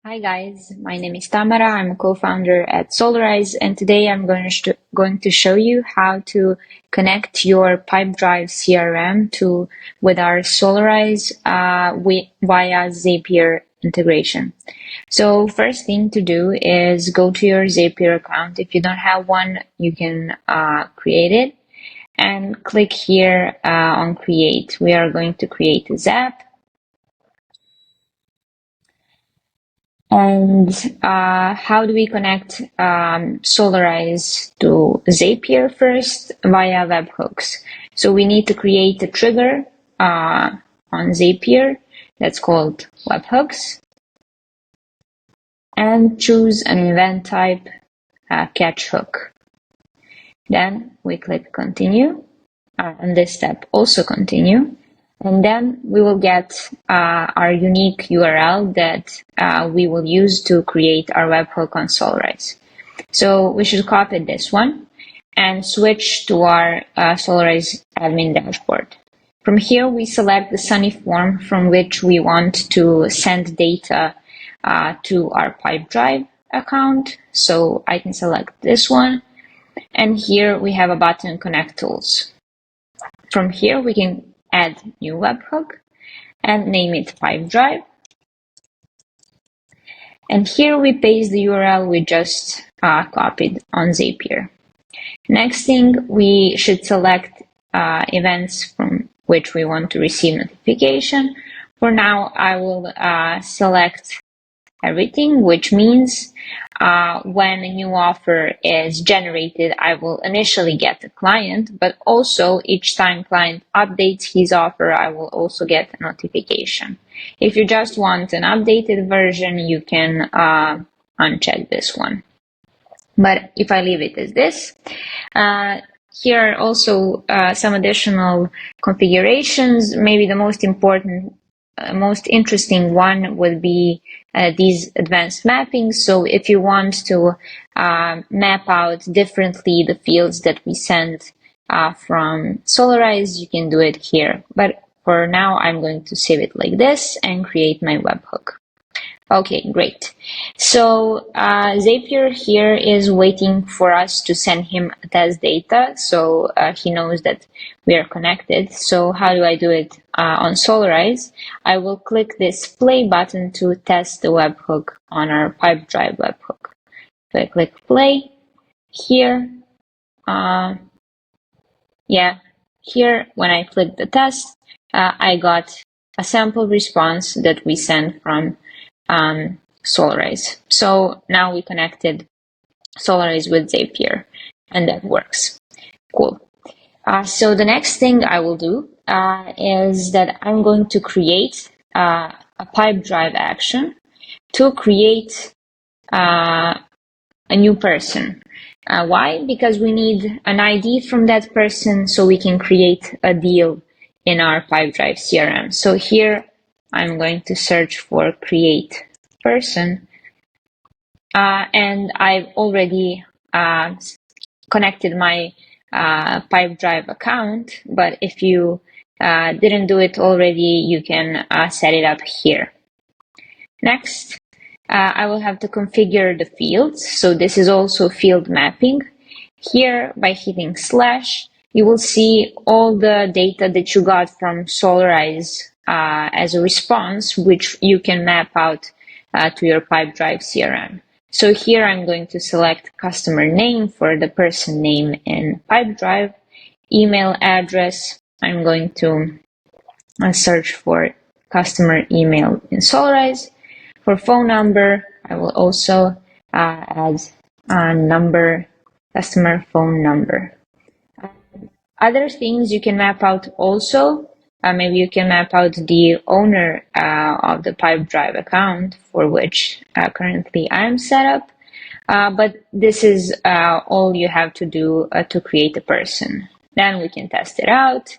Hi guys, my name is Tamara. I'm a co-founder at Solarise, and today I'm going to show you how to connect your Pipedrive CRM with our Solarise via Zapier integration. So first thing to do is go to your Zapier account. If you don't have one, you can create it and click here on Create. We are going to create a Zap. And how do we connect Solarise to Zapier first? Via webhooks. So we need to create a trigger on Zapier that's called webhooks and choose an event type, catch hook. Then we click continue. On this step, also continue. And then we will get our unique URL that we will use to create our webhook on Solarise. So we should copy this one and switch to our Solarise admin dashboard. From here, we select the Sunny form from which we want to send data to our Pipedrive account. So I can select this one. And here we have a button, Connect Tools. From here, we can add new webhook and name it Pipedrive. And here we paste the URL we just copied on Zapier. Next thing, we should select events from which we want to receive notification. For now, I will select everything, which means when a new offer is generated, I will initially get a client, but also each time client updates his offer, I will also get a notification. If you just want an updated version, you can uncheck this one. But if I leave it as this, here are also some additional configurations. Maybe the most important most interesting one would be these advanced mappings. So if you want to map out differently the fields that we send from Solarise, you can do it here. But for now, I'm going to save it like this and create my webhook. Okay, great. So Zapier here is waiting for us to send him test data, so he knows that we are connected. So how do I do it on Solarise? I will click this play button to test the webhook on our Pipedrive webhook. So I click play here. Here when I click the test, I got a sample response that we sent from Solarise. So now we connected Solarise with Zapier, and that works. Cool. So the next thing I will do is that I'm going to create a Pipedrive action to create a new person. Why? Because we need an ID from that person so we can create a deal in our Pipedrive CRM. So here I'm going to search for create person, and I've already connected my Pipedrive account, but if you didn't do it already, you can set it up here. Next, I will have to configure the fields. So this is also field mapping. Here, by hitting /, you will see all the data that you got from Solarise as a response, which you can map out to your Pipedrive CRM. So here I'm going to select customer name for the person name in Pipedrive, email address. I'm going to search for customer email in Solarise. For phone number, I will also add a number, customer phone number. Other things you can map out also. Maybe you can map out the owner of the Pipedrive account for which currently I'm set up. But this is all you have to do to create a person. Then we can test it out.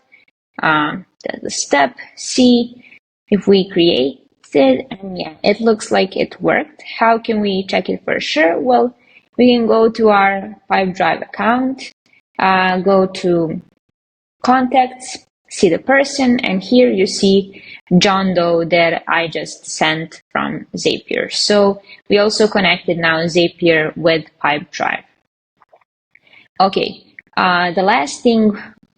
That's the step, see if we create it, and yeah, it looks like it worked. How can we check it for sure? Well, we can go to our Pipedrive account, go to contacts, see the person, and here you see John Doe that I just sent from Zapier. So we also connected now Zapier with Pipedrive. Okay, the last thing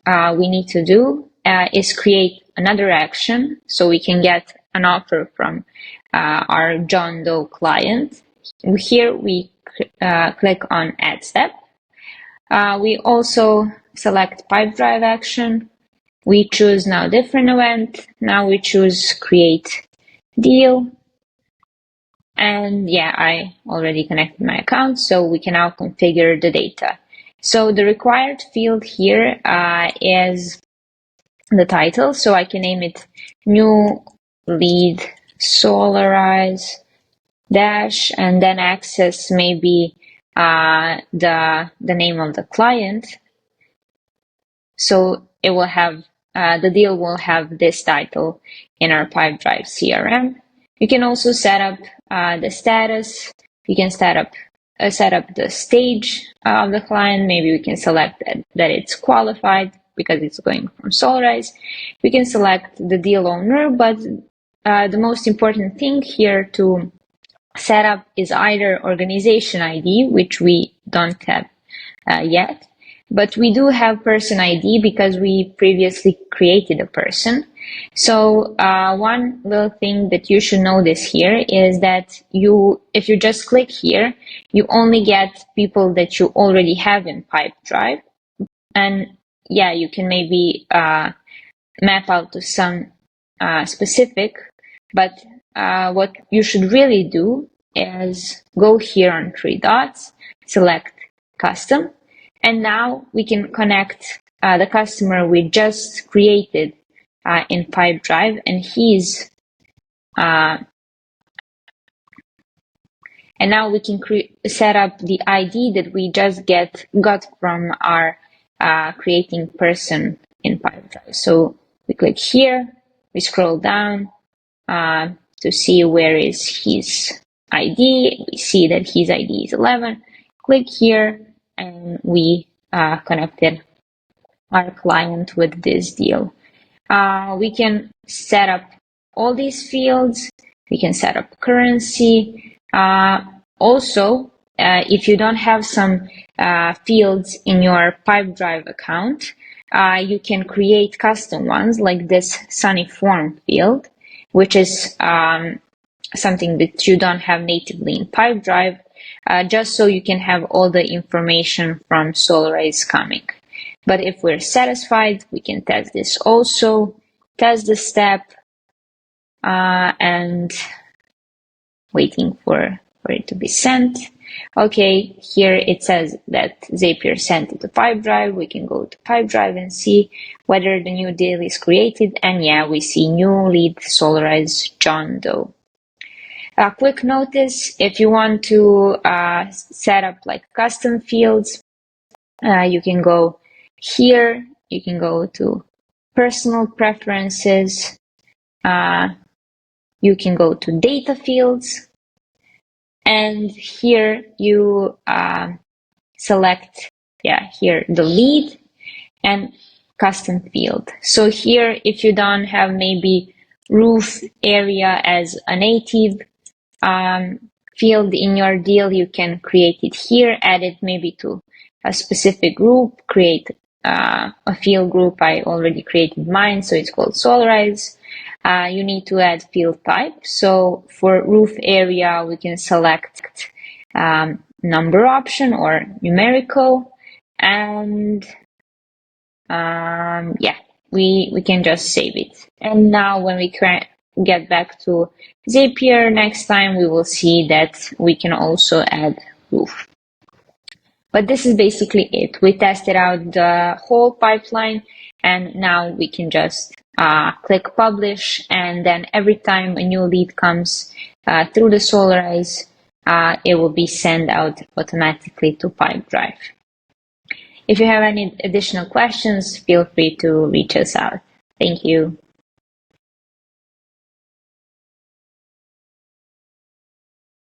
we need to do is create another action so we can get an offer from our John Doe client. Here we click on Add Step. We also select Pipedrive action. We choose now different event. Now we choose Create Deal. And yeah, I already connected my account, so we can now configure the data. So the required field here is the title. So I can name it New Lead Solarise dash, and then access maybe the name of the client. So it will have the deal will have this title in our Pipedrive CRM. You can also set up the status. You can set up the stage of the client. Maybe we can select that it's qualified because it's going from Solarise. We can select the deal owner, but the most important thing here to set up is either organization ID, which we don't have yet, but we do have person ID because we previously created a person. So one little thing that you should notice here is that if you just click here, you only get people that you already have in Pipedrive. And yeah, you can maybe map out to some specific, but what you should really do is go here on three dots, select custom, and now we can connect the customer we just created in Pipedrive, and and now we can set up the ID that we just got from our creating person in Pipedrive. So we click here, we scroll down to see where is his ID. We see that his ID is 11. Click here, and we connected our client with this deal. We can set up all these fields. We can set up currency. Also, if you don't have some fields in your Pipedrive account, you can create custom ones like this Sunny Form field, which is something that you don't have natively in Pipedrive, just so you can have all the information from Solarise coming. But if we're satisfied, we can test this also, test the step, and waiting for it to be sent. Okay, here it says that Zapier sent it to Pipedrive. We can go to Pipedrive and see whether the new deal is created. And yeah, we see new lead Solarise John Doe. A quick notice, if you want to set up like custom fields, you can go here, you can go to personal preferences, you can go to data fields, and here you select, here the lead and custom field. So here, if you don't have maybe roof area as a native field in your deal, you can create it here, add it maybe to a specific group, create a field group. I already created mine, so it's called Solarise. You need to add field type. So for roof area, we can select number option or numerical, and we can just save it. And now when we get back to Zapier next time, we will see that we can also add roof. But this is basically it. We tested out the whole pipeline, and now we can just click publish, and then every time a new lead comes through the Solarise, it will be sent out automatically to Pipedrive. If you have any additional questions, feel free to reach us out. Thank you.